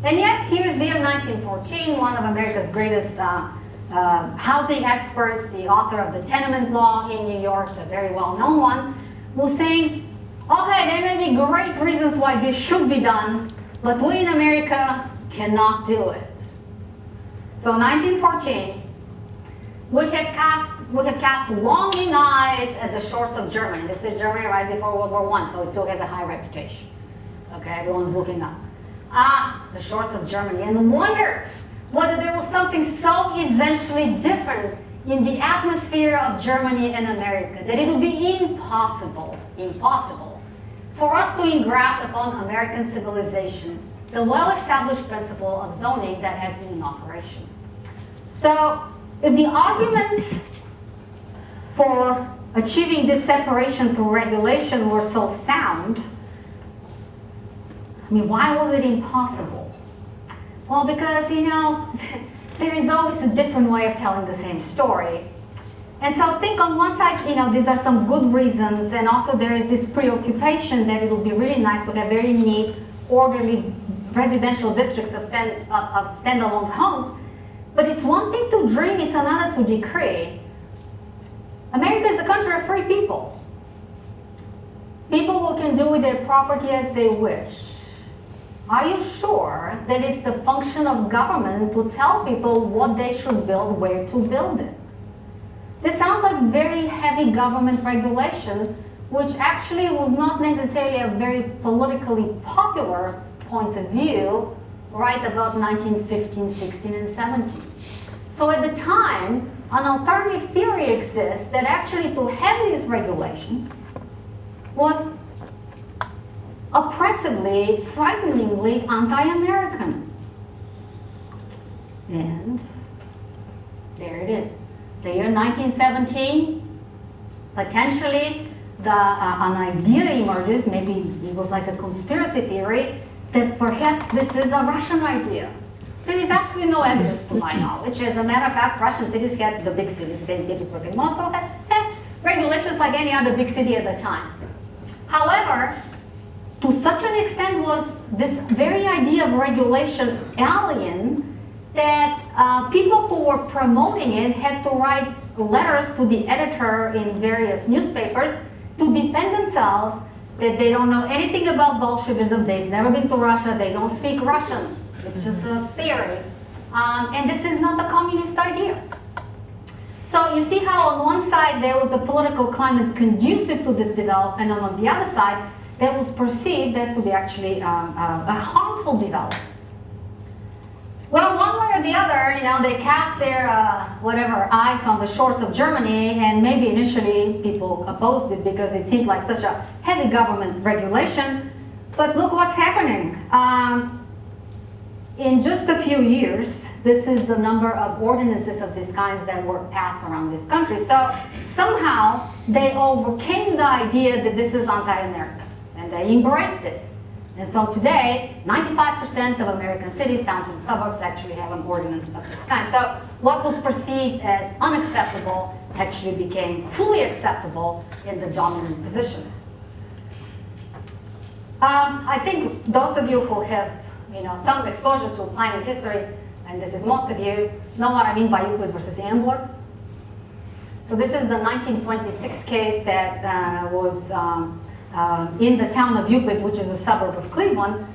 And yet, here's the year 1914, one of America's greatest housing experts, the author of the tenement law in New York, a very well-known one, was saying, okay, there may be great reasons why this should be done, but we in America cannot do it. So 1914, we have cast longing eyes at the shores of Germany. This is Germany right before World War I, so it still has a high reputation. Okay, everyone's looking up. The shores of Germany, and wonder whether there was something so essentially different in the atmosphere of Germany and America that it would be impossible for us to engraft upon American civilization the well-established principle of zoning that has been in operation. So, if the arguments for achieving this separation through regulation were so sound, why was it impossible? Well, because, there is always a different way of telling the same story. And so I think on one side, these are some good reasons, and also there is this preoccupation that it would be really nice to have very neat, orderly residential districts of standalone homes. But it's one thing to dream, it's another to decree. America is a country of free people. People who can do with their property as they wish. Are you sure that it's the function of government to tell people what they should build, where to build it? This sounds like very heavy government regulation, which actually was not necessarily a very politically popular point of view right about 1915, 16, and 17. So at the time, an alternative theory exists that actually to have these regulations was oppressively, frighteningly anti-American. And there it is. The year 1917, potentially an idea emerges, maybe it was like a conspiracy theory, that perhaps this is a Russian idea. There is absolutely no evidence to my knowledge. As a matter of fact, Russian cities had, the big cities, St. Petersburg and Moscow, had regulations like any other big city at the time. However, to such an extent was this very idea of regulation alien that people who were promoting it had to write letters to the editor in various newspapers to defend themselves that they don't know anything about Bolshevism, they've never been to Russia, they don't speak Russian. It's just a theory. And this is not the communist idea. So you see how on one side there was a political climate conducive to this development, and on the other side that was perceived as to be actually a harmful development. Well, one way or the other, they cast their eyes on the shores of Germany, and maybe initially people opposed it because it seemed like such a heavy government regulation. But look what's happening. in just a few years, this is the number of ordinances of these kinds that were passed around this country. So somehow they overcame the idea that this is anti-American, and they embraced it. And so today, 95% of American cities, towns, and suburbs actually have an ordinance of this kind. So what was perceived as unacceptable actually became fully acceptable in the dominant position. I think those of you who have some exposure to planning history, and this is most of you, know what I mean by Euclid versus Ambler. So this is the 1926 case that was in the town of Euclid, which is a suburb of Cleveland.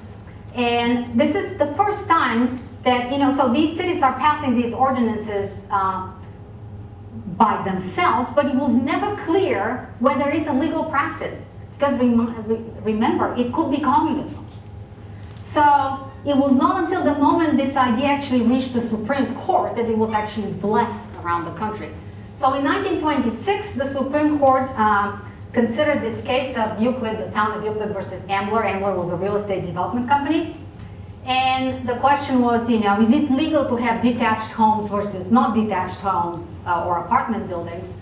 And this is the first time that, so these cities are passing these ordinances by themselves, but it was never clear whether it's a legal practice. Because remember, it could be communism. So it was not until the moment this idea actually reached the Supreme Court that it was actually blessed around the country. So in 1926, the Supreme Court considered this case of Euclid, the town of Euclid versus Ambler. Ambler was a real estate development company. And the question was, is it legal to have detached homes versus not detached homes or apartment buildings?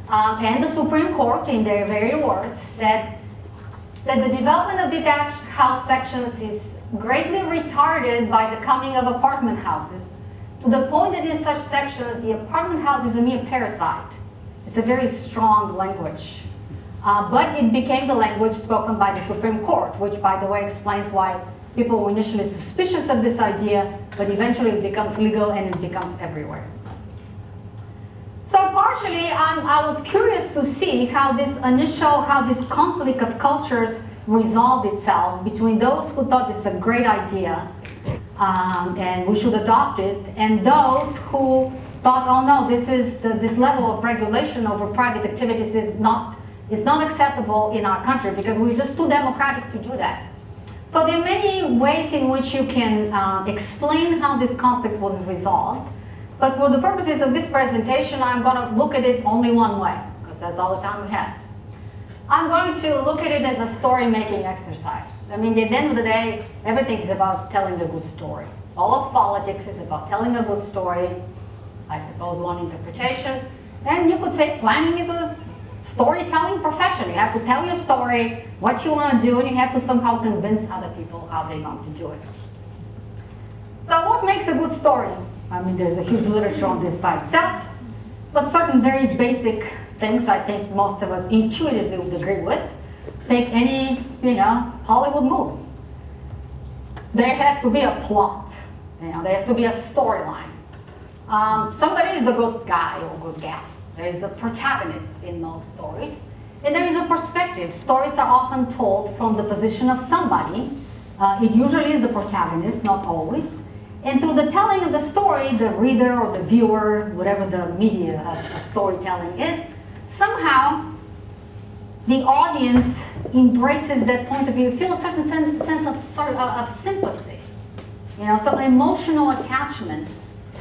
And the Supreme Court, in their very words, said that the development of detached house sections is greatly retarded by the coming of apartment houses, to the point that in such sections, the apartment house is a mere parasite. It's a very strong language. But it became the language spoken by the Supreme Court, which, by the way, explains why people were initially suspicious of this idea, but eventually it becomes legal and it becomes everywhere. So partially, I was curious to see how this conflict of cultures resolved itself between those who thought it's a great idea and we should adopt it, and those who thought, oh no, this level of regulation over private activities is not acceptable in our country because we're just too democratic to do that. So there are many ways in which you can explain how this conflict was resolved. But for the purposes of this presentation, I'm going to look at it only one way, because that's all the time we have. I'm going to look at it as a story-making exercise. I mean, at the end of the day, everything is about telling a good story. All of politics is about telling a good story, I suppose one interpretation. And you could say planning is a storytelling profession. You have to tell your story, what you want to do, and you have to somehow convince other people how they're going to do it. So what makes a good story? I mean, there's a huge literature on this by itself, but certain very basic things I think most of us intuitively would agree with. Take any, Hollywood movie. There has to be a plot. There has to be a storyline. Somebody is the good guy or good gal. There is a protagonist in most stories, and there is a perspective. Stories are often told from the position of somebody. It usually is the protagonist, not always. And through the telling of the story, the reader or the viewer, whatever the media of storytelling is, somehow the audience embraces that point of view, feels a certain sense of sympathy, some emotional attachment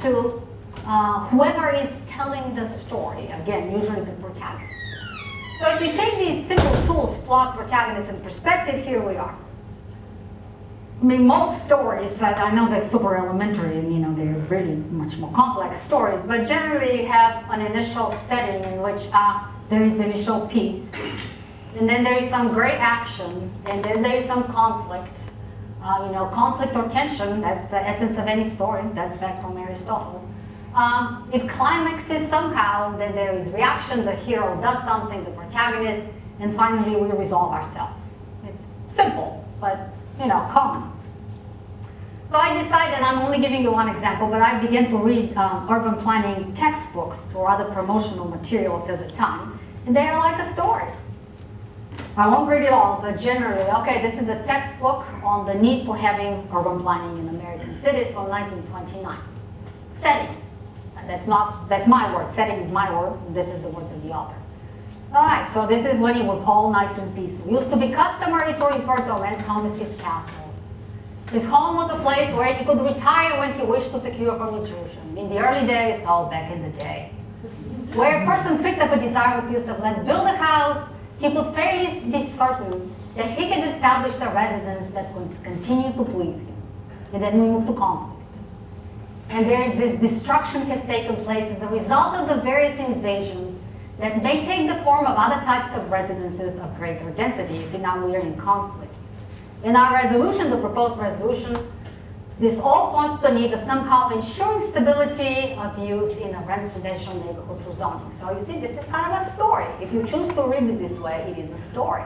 to whoever is telling the story. Again, usually the protagonist. So if you take these simple tools, plot, protagonist, and perspective, here we are. I mean, most stories, I know that's super elementary and they're really much more complex stories, but generally have an initial setting in which there is initial peace, and then there is some great action, and then there is some conflict. Conflict or tension, that's the essence of any story. That's back from Aristotle. It climaxes somehow, then there is reaction, the hero does something, the protagonist, and finally we resolve ourselves. It's simple, but common. So I decided, I'm only giving you one example, but I began to read urban planning textbooks or other promotional materials at the time, and they are like a story. I won't read it all, but generally, okay, this is a textbook on the need for having urban planning in American cities from 1929. Setting. That's my word. Setting is my word. This is the words of the author. All right, so this is when it was all nice and peaceful. It used to be customary to refer to a man's home as his castle. His home was a place where he could retire when he wished to secure from intrusion. In the early days, back in the day, where a person picked up a desirable piece of land, built a house, he could fairly be certain that he could establish a residence that could continue to please him. And then we move to conflict. And there is this destruction has taken place as a result of the various invasions that may take the form of other types of residences of greater density. You see, now we are in conflict. In our resolution, the proposed resolution, this all points to the need of somehow ensuring stability of use in a residential neighborhood through zoning. So you see, this is kind of a story. If you choose to read it this way, it is a story.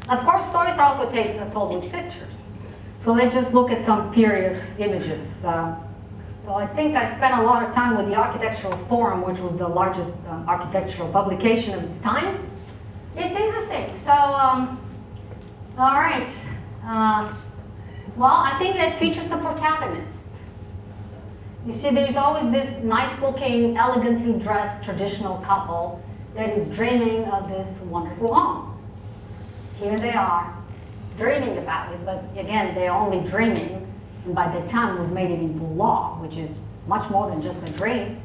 Of course, stories are also told with pictures. So let's just look at some period images. So I think I spent a lot of time with the Architectural Forum, which was the largest architectural publication of its time. It's interesting. So, all right. Well, I think that features a protagonist. You see, there's always this nice-looking, elegantly dressed traditional couple that is dreaming of this wonderful home. Here they are, dreaming about it, but again, they're only dreaming, and by the time we've made it into law, which is much more than just a dream.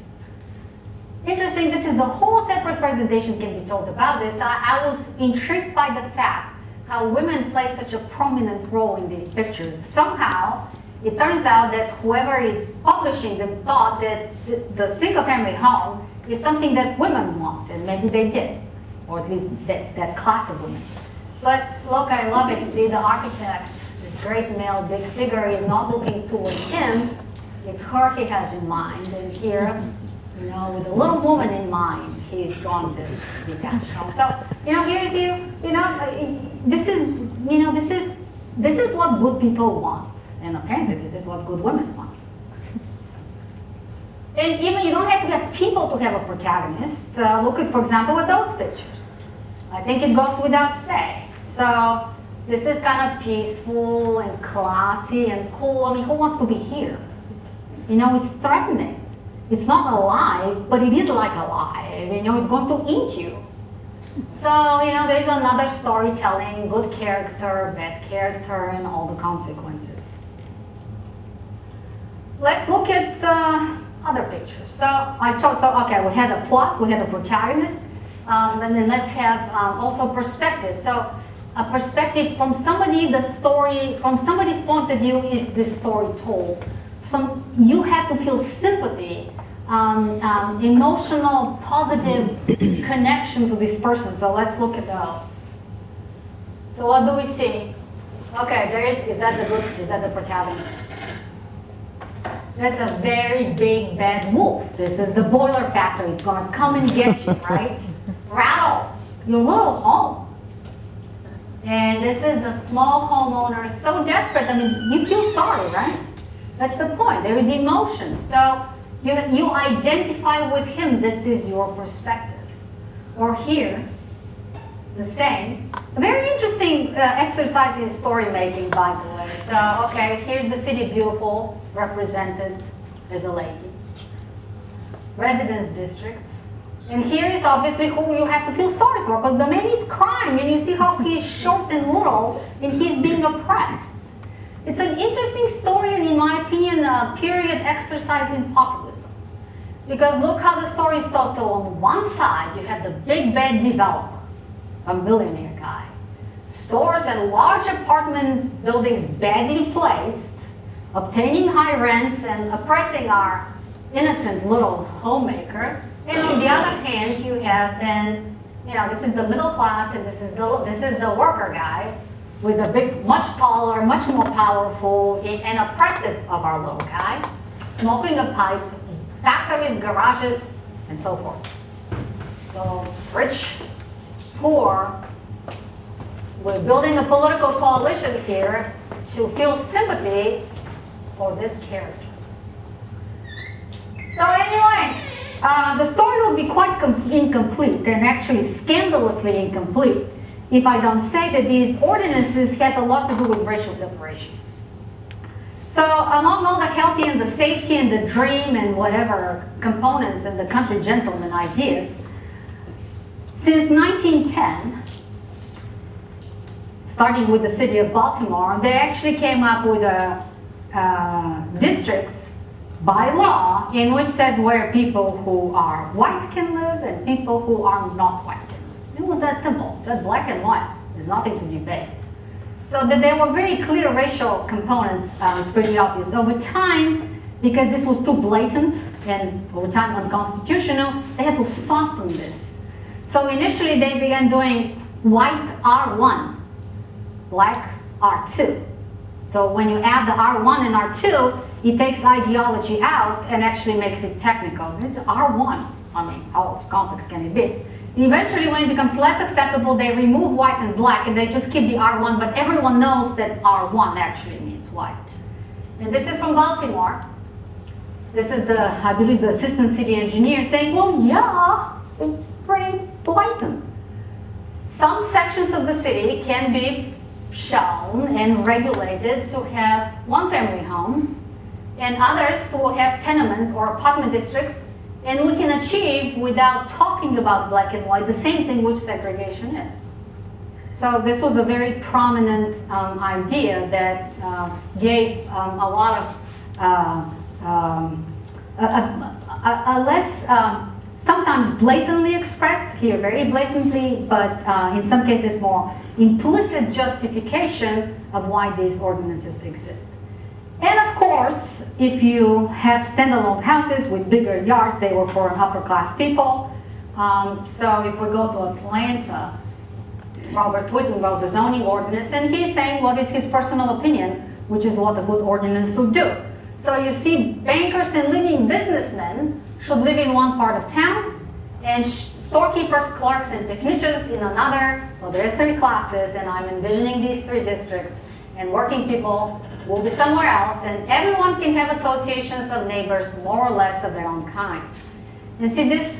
Interesting, this is a whole separate presentation can be told about this. I was intrigued by the fact how women play such a prominent role in these pictures. Somehow, it turns out that whoever is publishing them thought that the single-family home is something that women want, and maybe they did, or at least that class of women. But look, I love it. See, the architect, this great male big figure, is not looking towards him. It's her he has in mind. And here, you know, with a little woman in mind, he's drawn this detached home. So, you know, here's this is what good people want. And apparently, this is what good women want. And even you don't have to have people to have a protagonist. Look at, for example, at those pictures. I think it goes without saying. So this is kind of peaceful and classy and cool. I mean, who wants to be here? You know, it's threatening. It's not alive, but it is like alive. You know, it's going to eat you. So, you know, there's another storytelling, good character, bad character, and all the consequences. Let's look at other pictures. So okay, we had a plot, we had a protagonist, and then let's have also perspective. So a perspective from somebody, from somebody's point of view is this story told. You have to feel sympathy, emotional, positive connection to this person. So let's look at those. So what do we see? Okay, is that the protagonist? That's a very big bad wolf. This is the boiler factory. It's gonna come and get you, right? Rattle your little home. And this is the small homeowner, so desperate. I mean, you feel sorry, right? That's the point. There is emotion. So you identify with him. This is your perspective. Or here, the same. A very interesting exercise in story making, by the way. So, okay, here's the city beautiful, represented as a lady. Residence districts. And here is obviously who you have to feel sorry for, because the man is crying, and you see how he's short and little, and he's being oppressed. It's an interesting story, and in my opinion, a period exercise in populism. Because look how the story is told. So on one side, you have the big bad developer, a millionaire guy. Stores and large apartments, buildings badly placed, obtaining high rents and oppressing our innocent little homemaker. And on the other hand, you have then, you know, this is the middle class, and this is the worker guy with a big, much taller, much more powerful and oppressive of our little guy, smoking a pipe, factories, garages, and so forth. So rich, poor, we're building a political coalition here to feel sympathy for this character. So anyway, the story will be quite incomplete, and actually scandalously incomplete, if I don't say that these ordinances had a lot to do with racial separation. So among all the healthy and the safety and the dream and whatever components and the country gentleman ideas, since 1910, starting with the city of Baltimore, they actually came up with districts by law in which said where people who are white can live and people who are not white can live. It was that simple. It said black and white. There's nothing to debate. So that there were very clear racial components. It's pretty obvious. Over time, because this was too blatant and over time unconstitutional, they had to soften this. So initially they began doing white R1, black R2. So when you add the R1 and R2, it takes ideology out and actually makes it technical. It's R1, I mean, how complex can it be? Eventually, when it becomes less acceptable, they remove white and black and they just keep the R1, but everyone knows that R1 actually means white. And this is from Baltimore. This is the, I believe, the assistant city engineer saying, well, yeah, it's pretty blatant. Some sections of the city can be shown and regulated to have one-family homes, and others will have tenement or apartment districts, and we can achieve, without talking about black and white, the same thing which segregation is. So this was a very prominent idea that gave a lot of a less, sometimes blatantly expressed, here very blatantly, but in some cases more implicit justification of why these ordinances exist. And of course, if you have standalone houses with bigger yards, they were for upper class people. So if we go to Atlanta, Robert Whitten wrote the zoning ordinance, and he's saying what is his personal opinion, which is what a good ordinance would do. So you see, bankers and leading businessmen should live in one part of town, and storekeepers, clerks, and technicians in another. So there are 3 classes, and I'm envisioning these 3 districts, and working people will be somewhere else, and everyone can have associations of neighbors more or less of their own kind. And see, this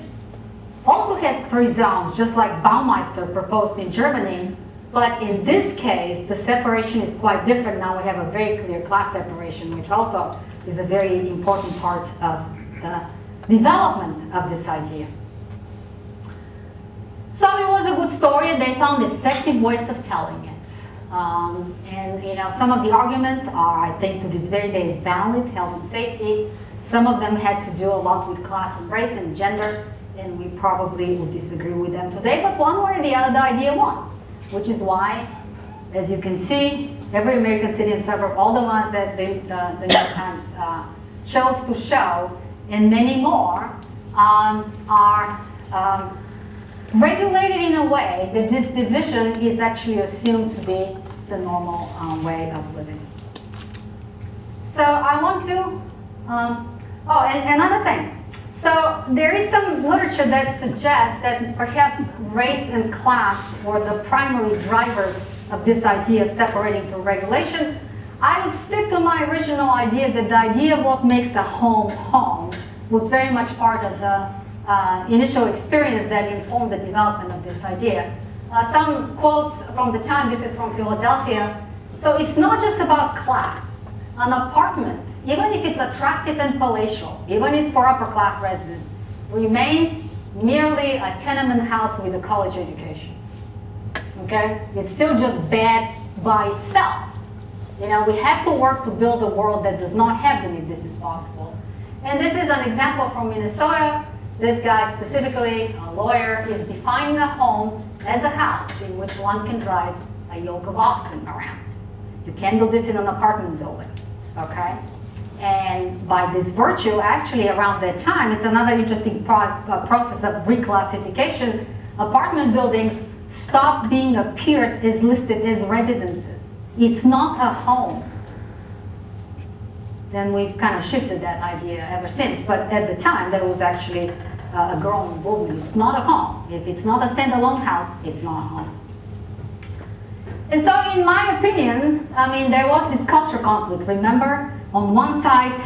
also has 3 zones, just like Baumeister proposed in Germany, but in this case, the separation is quite different. Now we have a very clear class separation, which also is a very important part of the development of this idea. So it was a good story, and they found effective ways of telling it. And you know, some of the arguments are, I think, to this very day valid, health and safety. Some of them had to do a lot with class and race and gender, and we probably would disagree with them today, but one way or the other, the idea won, which is why, as you can see, every American city and suburb, all the ones that the New York Times chose to show, and many more, are regulated in a way that this division is actually assumed to be the normal way of living. So I want to, and another thing. So there is some literature that suggests that perhaps race and class were the primary drivers of this idea of separating through regulation. I would stick to my original idea that the idea of what makes a home home was very much part of the initial experience that informed the development of this idea. Some quotes from the time, this is from Philadelphia. So it's not just about class. An apartment, even if it's attractive and palatial, even if it's for upper class residents, remains merely a tenement house with a college education. Okay? It's still just bad by itself. You know, we have to work to build a world that does not have them if this is possible. And this is an example from Minnesota. This guy specifically, a lawyer, is defining a home as a house in which one can drive a yoke of oxen around. You can't do this in an apartment building, okay? And by this virtue, actually around that time, it's another interesting process of reclassification. Apartment buildings stopped being appeared as listed as residences. It's not a home. Then we've kind of shifted that idea ever since. But at the time, that was actually a growing movement. It's not a home. If it's not a standalone house, it's not a home. And so in my opinion, I mean, there was this culture conflict. Remember, on one side,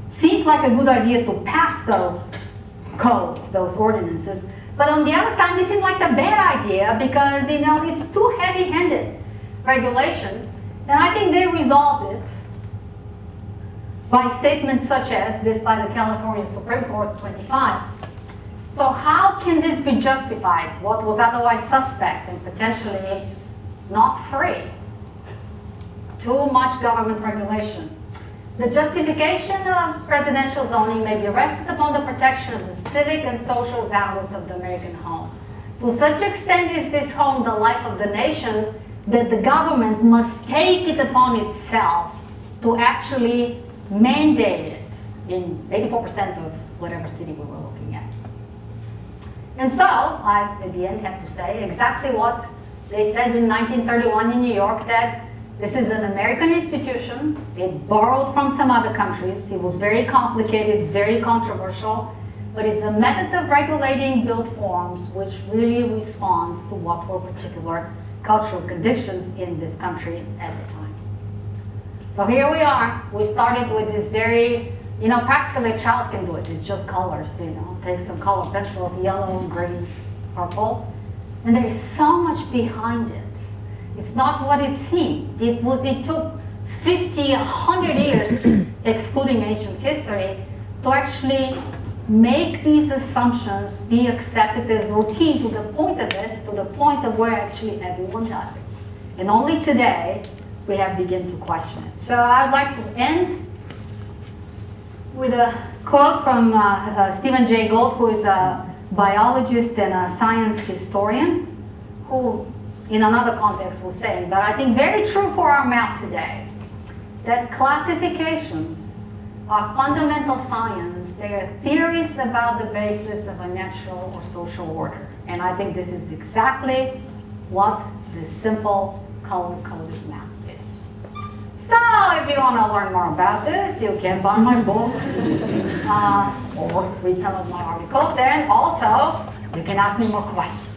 seemed like a good idea to pass those codes, those ordinances. But on the other side, it seemed like a bad idea because, you know, it's too heavy-handed regulation. And I think they resolved it by statements such as this by the California Supreme Court 25. So how can this be justified, what was otherwise suspect and potentially not free? Too much government regulation. The justification of residential zoning may be rested upon the protection of the civic and social values of the American home. To such extent is this home the life of the nation that the government must take it upon itself to actually mandate it in 84% of whatever city we were looking at. And so I, at the end, have to say exactly what they said in 1931 in New York, that this is an American institution. It borrowed from some other countries. It was very complicated, very controversial, but it's a method of regulating built forms which really responds to what were particular cultural conditions in this country at the time. So here we are. We started with this very, practically a child can do it. It's just colors, take some color pencils, yellow, green, purple. And there is so much behind it. It's not what it seemed. It took 50, 100 years, excluding ancient history, to actually make these assumptions be accepted as routine to the point of where actually everyone does it. And only today, we have begun to question it. So I'd like to end with a quote from Stephen Jay Gould, who is a biologist and a science historian, who in another context was saying, but I think very true for our map today, that classifications are fundamental science. They are theories about the basis of a natural or social order. And I think this is exactly what this simple color-coded map is. So if you want to learn more about this, you can buy my book or read some of my articles. And also, you can ask me more questions.